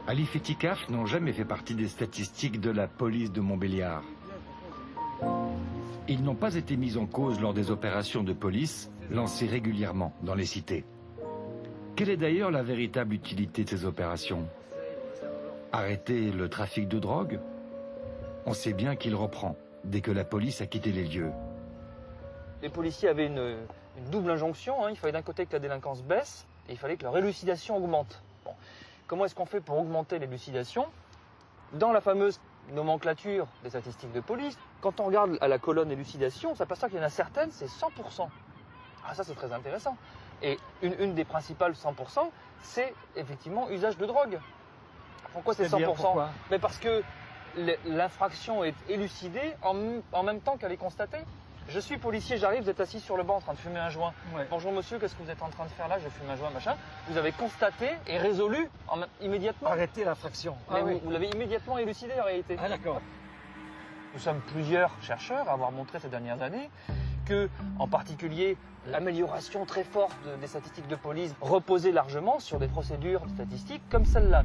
Ali Fetikaf n'ont jamais fait partie des statistiques de la police de Montbéliard. Ils n'ont pas été mis en cause lors des opérations de police lancées régulièrement dans les cités. Quelle est d'ailleurs la véritable utilité de ces opérations? Arrêter le trafic de drogue? On sait bien qu'il reprend dès que la police a quitté les lieux. Les policiers avaient une double injonction, hein. Il fallait d'un côté que la délinquance baisse et il fallait que leur élucidation augmente. Bon. Comment est-ce qu'on fait pour augmenter l'élucidation? Dans la fameuse nomenclature des statistiques de police, quand on regarde à la colonne élucidation, on s'aperçoit qu'il y en a certaines, c'est 100%. Ah, ça c'est très intéressant. Et une des principales 100%, c'est effectivement usage de drogue. Pourquoi c'est 100%? Pourquoi? Mais parce que l'infraction est élucidée en même temps qu'elle est constatée. Je suis policier, j'arrive, vous êtes assis sur le banc en train de fumer un joint. Ouais. Bonjour monsieur, qu'est-ce que vous êtes en train de faire là? Je fume un joint, machin. Vous avez constaté et résolu immédiatement. Arrêtez l'infraction. Mais vous l'avez immédiatement élucidé en réalité. Ah d'accord. Nous sommes plusieurs chercheurs à avoir montré ces dernières années que, en particulier, l'amélioration très forte des statistiques de police reposait largement sur des procédures statistiques comme celle-là.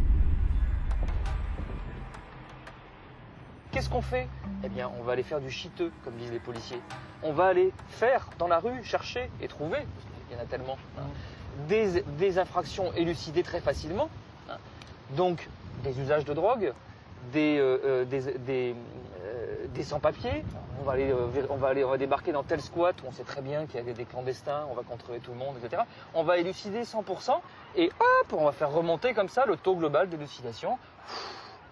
Qu'est-ce qu'on fait? Eh bien, on va aller faire du chiteux, comme disent les policiers. On va aller faire dans la rue, chercher et trouver, parce qu'il y en a tellement, hein, des infractions élucidées très facilement. Hein. Donc, des usages de drogue, des sans-papiers. On va débarquer dans tel squat où on sait très bien qu'il y a des clandestins, on va contrôler tout le monde, etc. On va élucider 100% et hop, on va faire remonter comme ça le taux global d'élucidation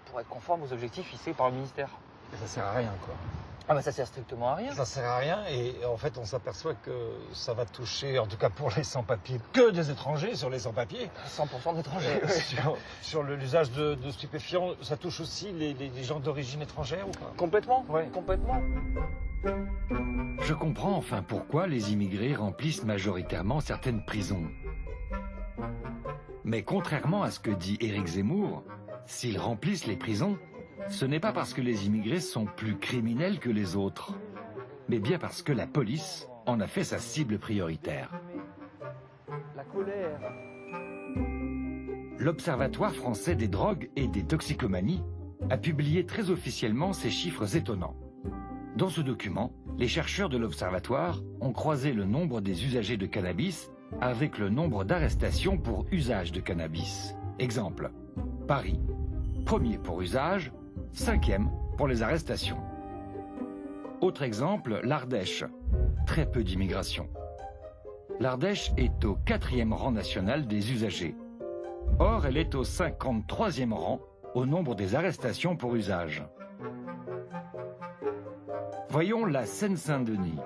pour être conforme aux objectifs fixés par le ministère. Ça sert à rien, quoi. Ah bah ça sert strictement à rien. Ça sert à rien et en fait on s'aperçoit que ça va toucher, en tout cas pour les sans-papiers, que des étrangers sur les sans-papiers. 100% d'étrangers. Sur l'usage de stupéfiants, ça touche aussi les gens d'origine étrangère ou pas? Complètement, ouais. Complètement. Je comprends enfin pourquoi les immigrés remplissent majoritairement certaines prisons. Mais contrairement à ce que dit Éric Zemmour, s'ils remplissent les prisons, ce n'est pas parce que les immigrés sont plus criminels que les autres, mais bien parce que la police en a fait sa cible prioritaire. La colère. L'Observatoire français des drogues et des toxicomanies a publié très officiellement ces chiffres étonnants. Dans ce document, les chercheurs de l'Observatoire ont croisé le nombre des usagers de cannabis avec le nombre d'arrestations pour usage de cannabis. Exemple, Paris, premier pour usage, 5e pour les arrestations. Autre exemple, l'Ardèche, très peu d'immigration. L'Ardèche est au 4e rang national des usagers. Or, elle est au 53e rang au nombre des arrestations pour usage. Voyons la Seine-Saint-Denis,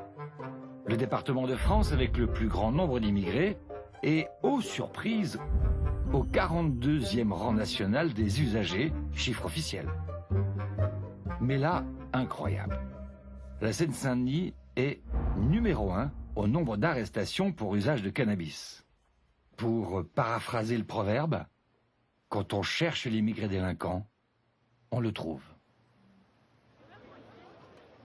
le département de France avec le plus grand nombre d'immigrés et, ô surprise, au 42e rang national des usagers, chiffre officiel. Mais là, incroyable. La Seine-Saint-Denis est numéro 1 au nombre d'arrestations pour usage de cannabis. Pour paraphraser le proverbe, quand on cherche l'immigré délinquant, on le trouve.